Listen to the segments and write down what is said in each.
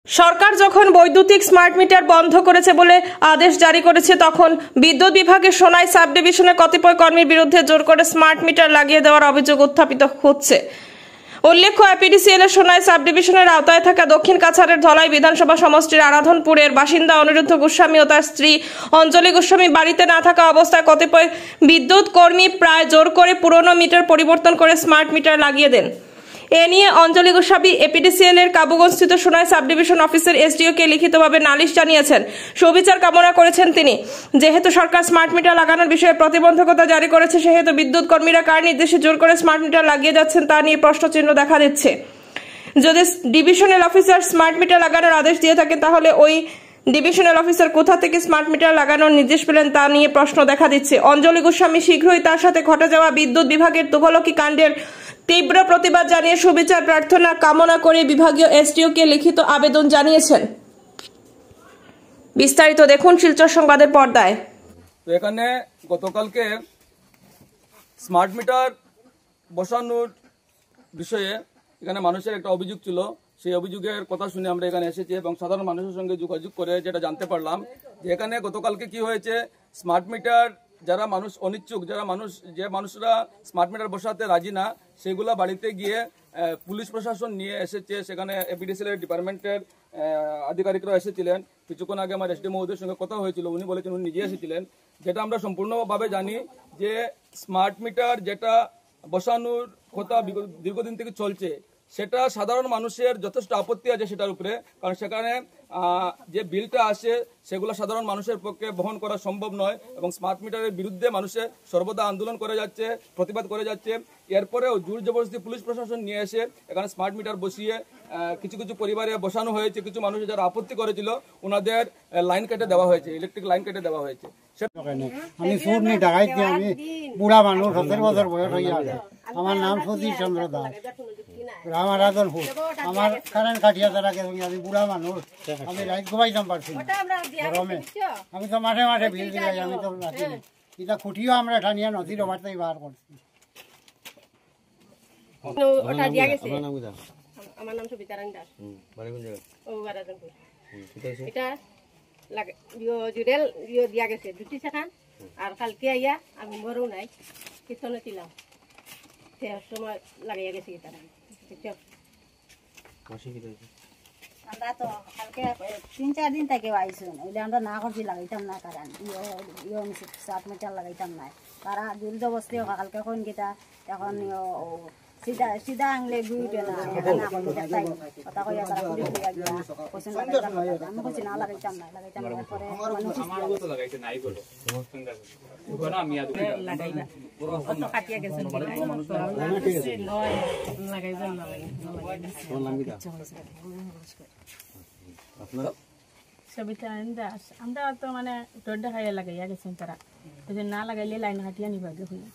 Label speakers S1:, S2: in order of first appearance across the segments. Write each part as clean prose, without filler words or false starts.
S1: সরকার যখন বৈদ্যুতিক smart meter বন্ধ করেছে বলে আদেশ জারি করেছে, তখন বিদ্যুৎ বিভাগের সোনাই সাব ডিভিশনের কতিপয় কর্মীর বিরুদ্ধে জোর করে স্মার্ট মিটার লাগিয়ে দেওয়ার অভিযোগ উত্থাপিত হচ্ছে। উল্লেখ্য, এপিডিসিএল এর সোনাই সাব ডিভিশনের আওতায় থাকা দক্ষিণ কাছাড়ের ধলাই বিধানসভা সমষ্টির আরাধনপুরের বাসিন্দা অনিরুদ্ধ গোস্বামী ও তার স্ত্রী অঞ্জলি গোস্বামী বাড়িতে না থাকা অবস্থায় কতিপয় বিদ্যুৎ কর্মী প্রায় জোর করে পুরনো মিটার পরিবর্তন করে স্মার্ট মিটার লাগিয়ে দেন। এ নিয়ে অঞ্জলি গোস্বামী এপিডিসিএল এর কাবুগঞ্জস্থিত সোনাই সাব ডিভিশন অফিসের এসডিও কে লিখিতভাবে নালিশ জানিয়েছেন। সুবিচার কামনা করেছেন তিনি। যেহেতু সরকার স্মার্ট মিটার লাগানোর বিষয়ে প্রতিবন্ধকতা জারি করেছে, সেহেতু বিদ্যুৎ কর্মীরা কার নির্দেশে জোর করে স্মার্ট মিটার লাগিয়ে যাচ্ছেন তা নিয়ে প্রশ্নচিহ্ন দেখা দিচ্ছে। যদি ডিভিশনাল অফিসার স্মার্ট মিটার লাগানোর আদেশ দিয়ে থাকেন, তাহলে ওই ডিভিশনাল অফিসার কোথা থেকে স্মার্ট মিটার লাগানোর নির্দেশ পেলেন তা নিয়ে প্রশ্ন দেখা দিচ্ছে। অঞ্জলি গোস্বামী শীঘ্রই তার সাথে ঘটে যাওয়া বিদ্যুৎ বিভাগের তুঘলকি কাণ্ডের তীব্র প্রতিবাদ জানিয়ে সুবিচার প্রার্থনা কামনা করে বিভাগীয় এসডিও কে লিখিত আবেদন জানিয়েছেন। বিস্তারিত দেখুন শিলচর সংবাদের পর্দায়।
S2: তো এখানে গতকালকে স্মার্ট মিটার বসানোর বিষয়ে এখানে মানুষের একটা অভিযোগ ছিল। সেই অভিযোগের কথা শুনে আমরা এখানে এসেছি এবং সাধারণ মানুষের সঙ্গে যোগাযোগ করে যেটা জানতে পারলাম যে এখানে গতকালকে কি হয়েছে, স্মার্ট মিটার যারা মানুষ অনিচ্ছুক, যে মানুষরা স্মার্ট মিটার বসাতে রাজি না, সেগুলা বাড়িতে গিয়ে পুলিশ প্রশাসন নিয়ে এসেছে। সেখানে এপিডিসিএল এর ডিপার্টমেন্টের আধিকারিকরা এসেছিলেন। কিছুক্ষণ আগে আমার এসডি মহোদয়ের সঙ্গে কথা হয়েছিল, উনি বলেছেন উনি নিজে এসেছিলেন। যেটা আমরা সম্পূর্ণভাবে জানি যে স্মার্ট মিটার যেটা বসানোর কথা দীর্ঘদিন থেকে চলছে, সেটা সাধারণ মানুষের যথেষ্ট আপত্তি আছে সেটার উপরে। কারণ সেখানে যে বিলটা আসে সেগুলো সাধারণ মানুষের পক্ষে বহন করা সম্ভব নয় এবং স্মার্ট মিটারের বিরুদ্ধে মানুষের সর্বদা আন্দোলন করে যাচ্ছে, প্রতিবাদ করে যাচ্ছে। এরপরেও জোর জবরদস্তি পুলিশ প্রশাসন নিয়ে এসে এখানে স্মার্ট মিটার বসিয়ে কিছু কিছু পরিবারে বসানো হয়েছে। কিছু মানুষ যারা আপত্তি করেছিল ওনাদের লাইন কেটে দেওয়া হয়েছে, ইলেকট্রিক লাইন কেটে দেওয়া হয়েছে।
S3: আমি সুরনি ডাকাইছি, আমি বুড়া মানুষ, 17 বছর বয়স হয়ে গেছে। আমার নাম সতীশ চন্দ্র দাস, আমার আদলপুর। আমার কারেন্ট কাটিয়া তারা গেছে, আমি বুড়া মানুষ, আমি রাইত ঘুমাইতাম পারছি না গরমে। আমি তো মাঠে মাঠে ভিড় দিলাই, আমি তো রাখিনি। এটা খুঁটিও আমরা ঠানিয়া নদীর ওভারতেই বার করছি।
S4: আমার নাম সবিতা রানী দাস, এটা জুড়েল দিয়া গেছে দুটি সেখান। আর কালকে আইয়া আমি মরও নাই, কীর্তনে ছিলাম, সে সময় লাগাইয়া গেছি।
S5: আমরা তো কালকে 3-4 দিন থেকে আইসুন, ওইলে আমরা না করছি লাগাইতাম না, কারণ সাত মিটার লাগাইতাম না। তারা জোর জবস্তি কালকে কোন গীতা এখন সিধা সিধা আংলে গুইটে না কথা কইয়া তারা পুলিশ দিয়া গিয়া কোশ্চেন লাগাইতাম না। আমি কইছি না লাগাইতাম না, পরে
S4: লাগাইবা অত কাটিয়া গেছে লাগাইবা না সবিতা দাস। আমরা তো মানে টোডা খাইয়া লাগাইয়া গেছেন তারা, না লাগাইলে লাইন কাটিয়া নিবা গে হইয়া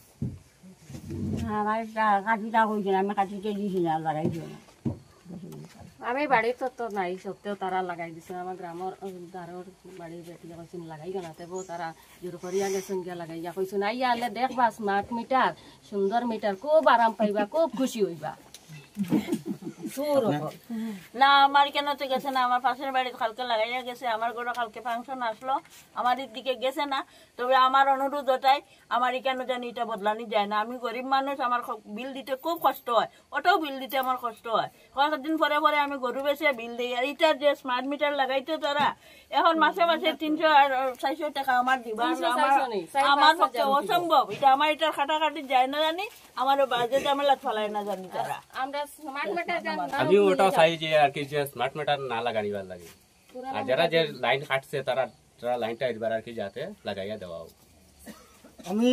S4: আমি বাড়িতে তো নাই, সত্ত্বেও তারা লাগাই দিছে। আমার গ্রামের দারোর বাড়ির বেটিয়া কইছেন লাগাই না, তেবো তারা জোর করিয়া গেছেন গিয়া লাগাইয়া কইছেন আইয়া আলে দেখবা স্মার্ট মিটার, সুন্দর মিটার, খুব আরাম পাইবা, খুব খুশি হইবা।
S6: না আমার কেন তো গেছে না, আমার পাশের বাড়িতে কালকে লাগাইয়া গেছে, আমার ঘরে কালকে ফাংশন আসলো, আমার দিকে গেছে না। তবে আমার অনুরোধ ওটাই, আমার কেন জানি এটা বদলানি যায় না। আমি গরিব মানুষ, আমার বিল দিতে খুব কষ্ট হয়, ওটাও বিল দিতে আমার কষ্ট হয়। কয়েকদিন পরে পরে আমি গরু বেচে বিল দিই। আর এটা যে স্মার্ট মিটার লাগাইতে তারা এখন মাসে মাসে 300 আর 400 টাকা আমার দিবা, আমার পক্ষে অসম্ভব। এটা আমার এটার খাটাখাটি যায় না জানি, আমার বাজে ঝামেলা ফেলায় না জানি তারা।
S4: আমরা স্মার্ট মিটার
S7: আমি ওটাও চাই যে আর কি যে স্মার্ট মিটার না লাগানিবার লাগে, আর যারা যে লাইন কাটছে তারা লাইনটা এবার আর কি যাতে লাগাইয়া দেওয়া হোক।
S3: আমি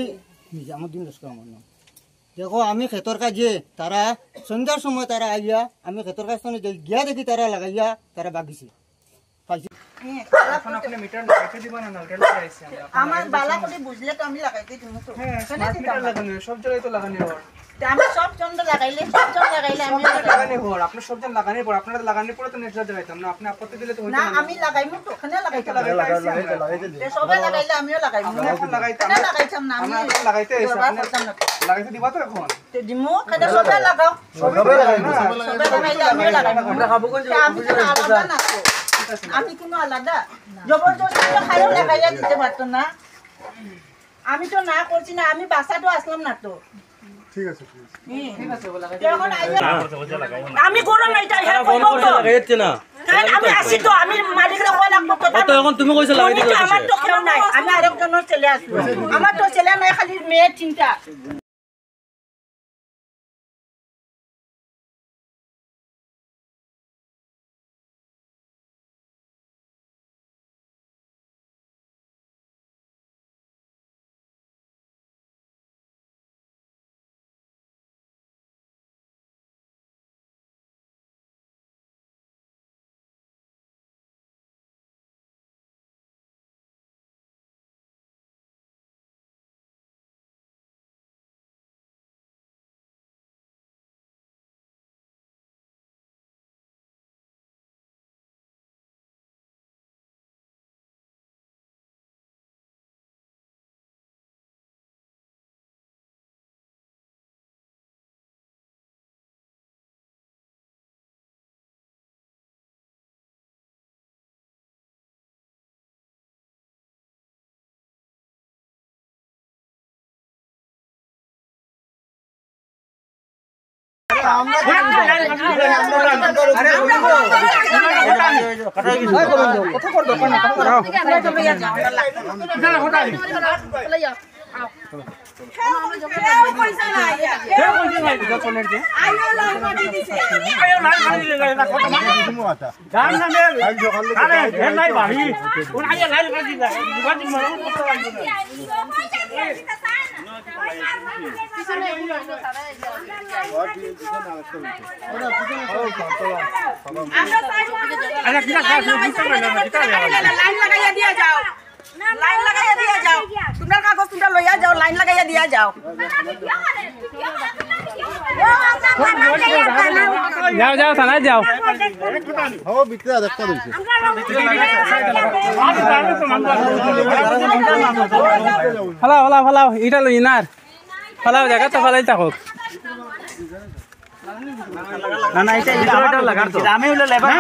S3: আমার দিন আমার নাম দেখো, আমি ক্ষেতর কাজে তারা সন্ধ্যার সময় তারা আইয়া, আমি ক্ষেতর কাজ গিয়া দেখি তারা লাগাইয়া তারা বাগিছে পাইছি।
S8: এখন আপনি মিটার লাগাইতে দিবেন না ওটা লাগাইছি আমরা
S9: আমার বালা করে বুঝলে তো আমি লাগাইতে দিব তো
S8: হ্যাঁ স্মার্ট মিটার লাগানো সব জায়গায় তো লাগানো হয়
S9: আমি সব জন লাগাইলে আমি
S8: লাগানো হয় আপনি সব জন লাগানোর পর আপনারা লাগানোর পরে তো নেক্সট লাগাইতাম না আপনি আপত্তি দিলে তো হইতো
S9: না
S8: না
S9: আমি লাগাইমু তো ওখানে লাগাইতে
S3: লাগাইতে
S9: সবে লাগাইলে আমিও লাগাইমু
S8: এখন লাগাইতাম
S9: ওখানে লাগাইতাম না আমি
S8: আমরা লাগাইতে এসে
S9: দরবার
S8: আপনি
S9: করতাম না
S8: লাগাইতে দিবা তো এখন
S9: তো দিমু ওখানে সবে লাগাও
S3: সবে লাগাইতে
S9: সবে লাগাইলে আমিও লাগাইমু
S8: আমরা হাবুগঞ্জ
S9: আমি কোনো আলাদা না তো আমি কোনো আলাদা জবরদস্তি তো খাইও লাগাইয়া দিতে পারতো না আমি তো না করছি না আমি বাসাটো আসলাম না তো
S3: ঠিক আছে
S9: এখন আমি করো না এটা হ্যাঁ কইবো তো
S10: লাগাইতে না
S9: কারণ আমি আসি তো আমি মালিকরে কই লাগবো
S10: তো এখন তুমি কইছো লাগাইতে
S9: তো আমার তো কেউ নাই আমি আরেকজনের ছেলে আসবো আমার তো ছেলে নাই খালি মেয়ে তিনটা তোমরা কাগজ তোমরা লইয়া যাও লাইন লাগাইয়া দিয়া যাও
S10: যাও যাও থানায় যাও
S3: ও বিক্রি দেখতে দিছে
S10: ফালাও ফালাও ফালাও এটা লই নার ফালাও জায়গা তো ফালাই থাকুক না না এটা এটা লাগার তো আমি হলো লেবার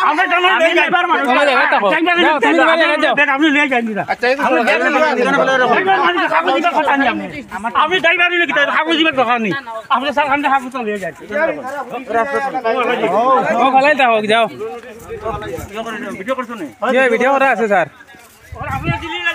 S10: আমরা জানো লেবার মানুষ জায়গা থাকুক যাও তুমি জায়গা যাও আপনি নিয়ে যান না আচ্ছা আমি ড্রাইভার নিয়ে কিটা কাগজ দিবে দরকার নেই আপনি স্যার খান কাগজ তো নিয়ে যান ও ফালাই থাকুক যাও ভিডিও করছো না ভিডিও করা আছে স্যার আপনি দিলি না